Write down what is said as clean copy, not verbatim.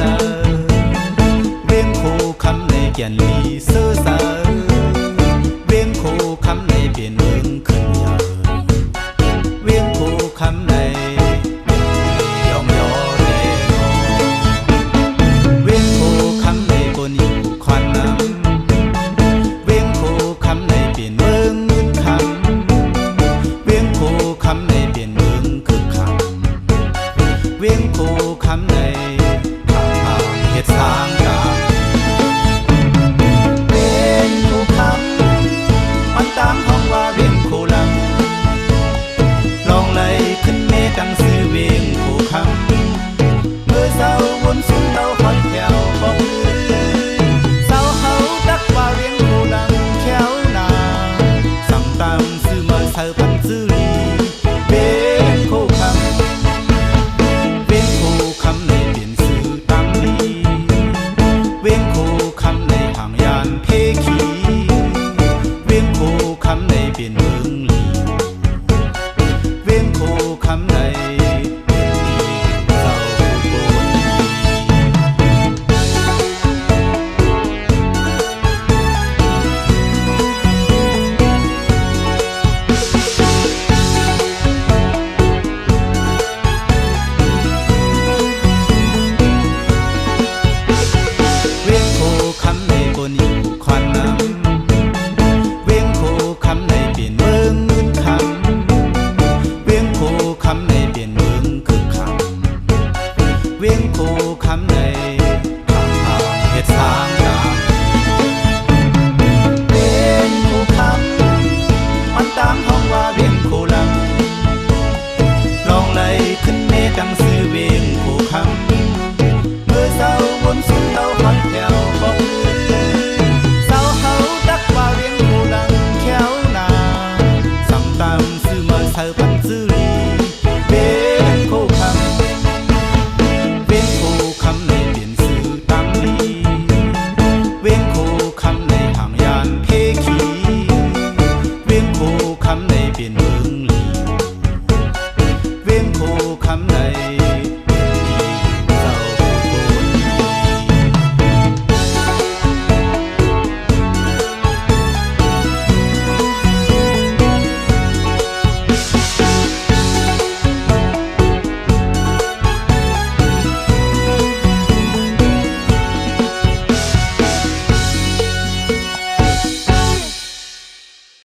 sơ viên khu khăm này kiển lì sơ sơ viên khu khăm này biển mương khẩn nhờ viên khu khăm này yong yo nè viên khu khăm này cònอยู่khoan năm viên khu khăm này biển mương ngân khăm viên khu khăm này biển mương cực khăm viên khu khăm nàyเหตุสร้างจากเวียนคูคำมันตามห้องว่าเวียนคูลำลองเลยขึ้นเมตังซื้อเวียนคูคำเมื่อเศร้าวนสุนเต้าคอยแถวบอกเศร้าเขาดักว่าเวียนคูลำแถวนาสั่งตามซื้อมาเสิร์ฟพันซื้อลีเวียนคูคำเวียนคูคำในเปลี่ยนซื้อตามลีเวียงคูคำในห่างยานเพคีเวียงคูคำในเปลี่ยนเมืองลีเวียงคูคำในเปลี่ยนลีเศร้าผู้บนเวียงคูคำในบนอยู่ควันน้ำเวียงคูคำในเปลี่ยนเมืองเงินคำเวียงคูคำในเปลี่ยนเมืองคึกคำเวียงคูคำใน